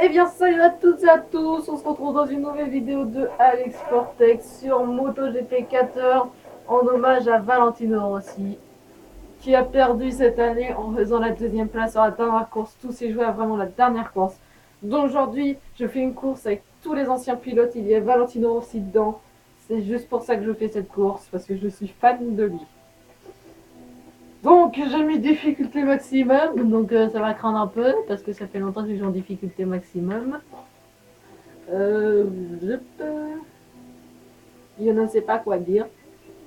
Eh bien salut à toutes et à tous, on se retrouve dans une nouvelle vidéo de Alex Sportex sur MotoGP 14 en hommage à Valentino Rossi qui a perdu cette année en faisant la deuxième place sur la dernière course. Tout s'est joué à vraiment la dernière course. Donc aujourd'hui je fais une course avec tous les anciens pilotes, il y a Valentino Rossi dedans. C'est juste pour ça que je fais cette course, parce que je suis fan de lui. Donc j'ai mis difficulté maximum, donc ça va craindre un peu parce que ça fait longtemps que je joue en difficulté maximum. Euh, je peux... Je ne sais pas quoi dire.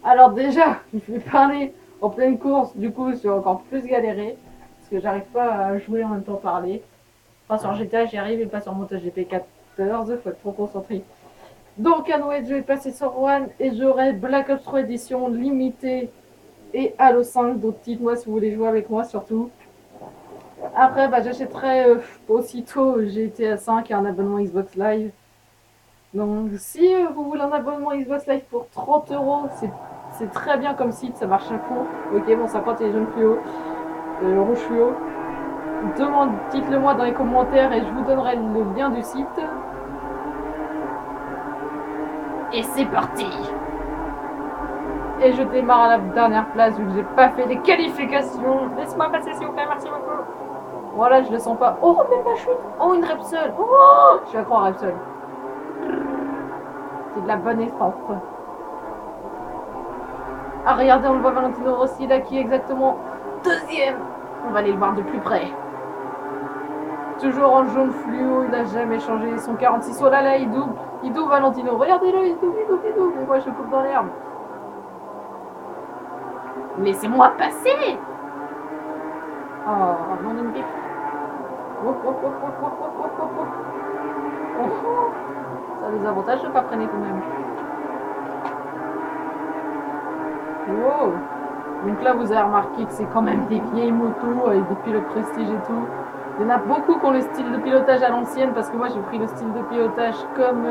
Alors déjà, je vais parler en pleine course, du coup je vais encore plus galérer parce que j'arrive pas à jouer en même temps parler. Enfin sur GTA j'y arrive et pas sur MotoGP 14, faut être trop concentré. Donc à Noël je vais passer sur One et j'aurai Black Ops 3 édition limitée et Halo 5, donc dites-moi si vous voulez jouer avec moi surtout. Après bah, j'achèterai aussitôt GTA 5 et un abonnement Xbox Live. Donc si vous voulez un abonnement Xbox Live pour 30 €, c'est très bien comme site, ça marche à fond. Ok, bon, ça compte les jeunes fluo, le rouge fluo. Dites-le moi dans les commentaires et je vous donnerai le lien du site. Et c'est parti. Et je démarre à la dernière place vu que j'ai pas fait les qualifications. Laisse-moi passer s'il vous plaît, merci beaucoup. Voilà, je le sens pas. Oh, même pas chute. Oh, une Repsol. Oh, je suis accro à Repsol. C'est de la bonne essence. Ah, regardez, on le voit Valentino Rossi là qui est exactement deuxième. On va aller le voir de plus près. Toujours en jaune fluo, il n'a jamais changé son 46. Oh là là, il double Valentino. Regardez-le, il double. Et moi je coupe dans l'herbe. Laissez-moi passer. Oh, non, une bip. Ça a des avantages de pas freiner quand même. Wow. Donc là, vous avez remarqué que c'est quand même des vieilles motos avec des pilotes prestige et tout. Il y en a beaucoup qui ont le style de pilotage à l'ancienne parce que moi j'ai pris le style de pilotage comme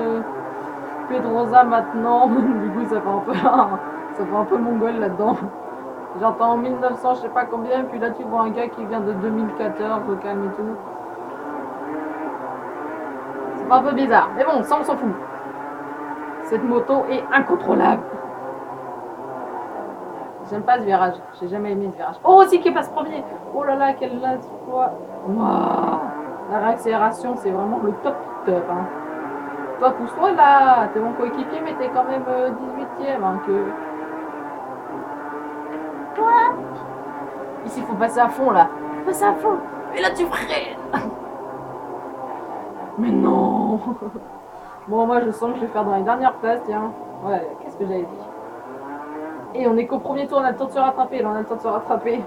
Pedrosa maintenant. Du coup, ça fait un peu mongol là-dedans. J'entends en 1900, je sais pas combien, puis là tu vois un gars qui vient de 2014 au calme et tout. C'est pas un peu bizarre. Mais bon, ça on s'en fout. Cette moto est incontrôlable. J'aime pas ce virage. J'ai jamais aimé ce virage. Oh, aussi qui passe premier. Oh là là, quelle fois. Wow. La réaccélération, c'est vraiment le top top. Hein. Toi, pousse-toi là. T'es mon coéquipier, mais t'es quand même 18ème. Hein, que... Quoi? Ici, il faut passer à fond là. Faut passer à fond. Et là, tu freines. Mais non. Bon, moi, je sens que je vais faire dans les dernières places, tiens. Ouais, qu'est-ce que j'avais dit? Et on est qu'au premier tour, on a le temps de se rattraper. Là, on a le temps de se rattraper.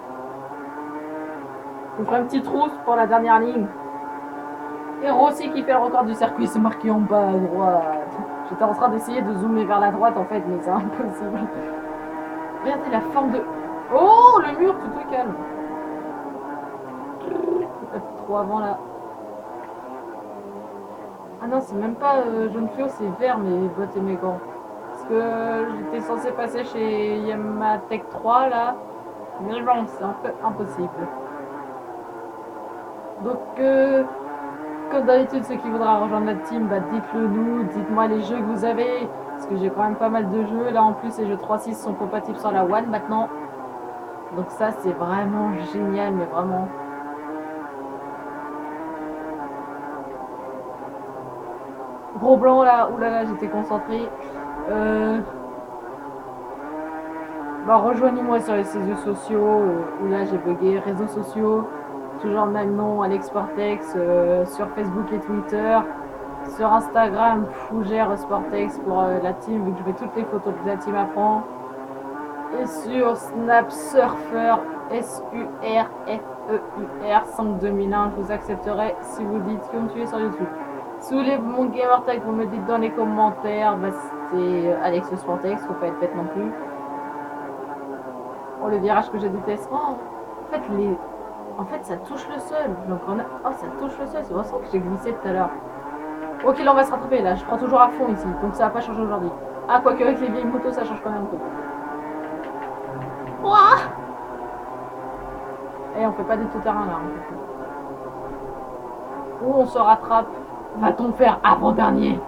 On fera un petit trou pour la dernière ligne. Et Rossi qui fait le record du circuit, c'est marqué en bas à droite. J'étais en train d'essayer de zoomer vers la droite en fait, mais c'est impossible. Regardez la forme de... Oh, le mur, tu te calmes. Trop avant là. Ah non, c'est même pas jaune fluo, c'est vert mes bottes et mes gants. Parce que j'étais censé passer chez Yamatech 3 là. Mais bon, c'est un peu impossible. Donc, comme d'habitude, ceux qui voudraient rejoindre la team, bah dites-le nous, dites-moi les jeux que vous avez. Parce que j'ai quand même pas mal de jeux. Là en plus, les jeux 3.6 sont compatibles sur la One maintenant. Donc ça, c'est vraiment génial, mais vraiment. Gros blanc là, oulala, j'étais concentré. Bah, rejoignez-moi sur les réseaux sociaux, où là j'ai bugué, réseaux sociaux, toujours le même nom, Alex Sportex, sur Facebook et Twitter, sur Instagram, Fougère Sportex pour la team, vu que je mets toutes les photos que la team apprend, et sur Snap Surfer, SURFEUR 5 2001, je vous accepterai si vous dites que vous me suivez sur YouTube. Si vous voulez mon gamertag, vous me dites dans les commentaires, bah, c'est Alex Sportex, faut pas être bête non plus. Oh, le virage que je déteste. Oh, en fait, ça touche le sol. Donc, oh, ça touche le sol. C'est pour ça que j'ai glissé tout à l'heure. Ok, là, on va se rattraper. Là, je prends toujours à fond ici. Donc, ça va pas changer aujourd'hui. Ah, quoique, avec les vieilles motos, ça change quand même un peu. Ouah. Et on fait pas du tout terrain là. Ou on se rattrape. Va-t-on faire avant-dernier?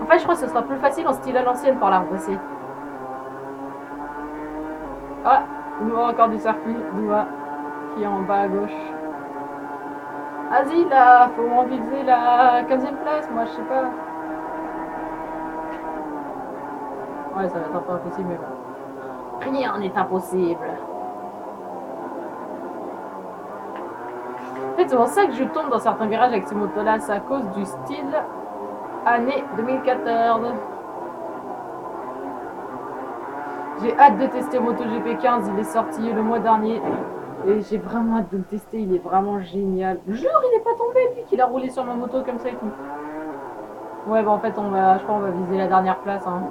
En fait, je crois que ce sera plus facile en style à l'ancienne par l'arbre aussi. Ah, nous avons encore du circuit, Doua, qui est en bas à gauche. Vas-y, là, faut en viser la 15e place, moi, je sais pas. Ouais, ça va être un peu impossible, mais bon. Rien n'est impossible. En fait, c'est pour ça que je tombe dans certains virages avec ces motos-là, c'est à cause du style année 2014. J'ai hâte de tester MotoGP 15, il est sorti le mois dernier. Et j'ai vraiment hâte de le tester, il est vraiment génial. Jure, il est pas tombé, lui, qu'il a roulé sur ma moto comme ça et tout. Ouais, bah en fait, je crois qu'on va viser la dernière place. Hein.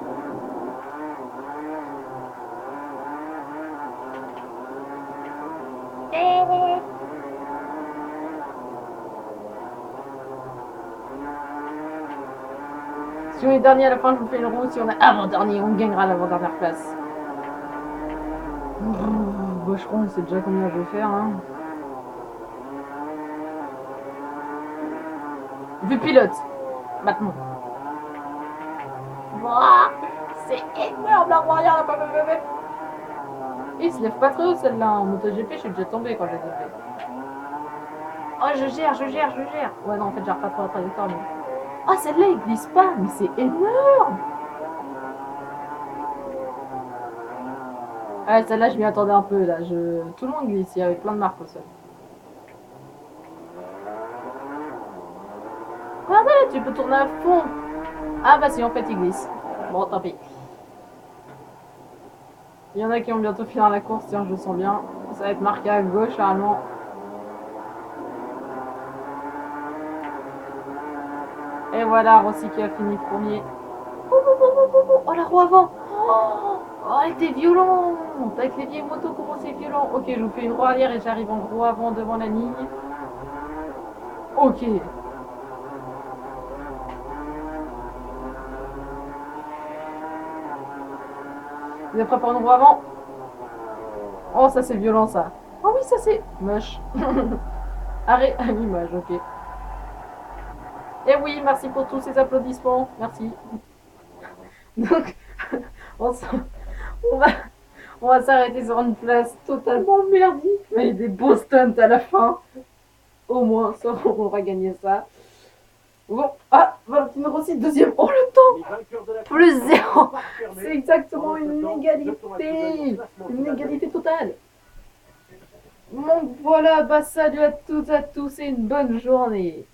Si on est dernier à la fin, je vous fais une roue. Si on est avant-dernier, on gagnera l'avant-dernière place. Bah, je crois qu'on sait déjà combien je vais faire. Hein. Vue pilote. Maintenant. Wow, c'est énorme la roue arrière. Il se lève pas très haut celle-là. En MotoGP, je suis déjà tombé quand j'ai fait. Oh, je gère. Ouais, non, en fait, j'ai pas trop la trajectoire. Mais... oh, celle-là, il glisse pas. Mais c'est énorme. Ouais, celle-là, je m'y attendais un peu. Là. Tout le monde glisse. Il y avait plein de marques au sol. Regardez, tu peux tourner à fond. Ah, bah si, en fait, il glisse. Bon, tant pis. Il y en a qui vont bientôt finir la course. Tiens, je le sens bien. Ça va être marqué à gauche, normalement. Et voilà, Rossi qui a fini premier. Oh, la roue avant. Oh, elle était violente. Avec les vieilles motos, comment c'est violent. Ok, je vous fais une roue arrière et j'arrive en gros avant devant la ligne. Ok. Vous êtes prêts pour une roue avant? Oh, ça c'est violent ça. Oh oui, ça c'est moche. Arrête. Ah oui, moche, ok. Et oui, merci pour tous ces applaudissements. Merci. Donc, on va, on va s'arrêter sur une place totalement merdique, mais des beaux stunts à la fin. Au moins, ça, on va gagner ça. Bon, ah, Valentino Rossi, deuxième. Oh, le temps plus 0. C'est exactement une égalité. Une égalité totale. Donc voilà, bah salut à toutes, à tous et une bonne journée.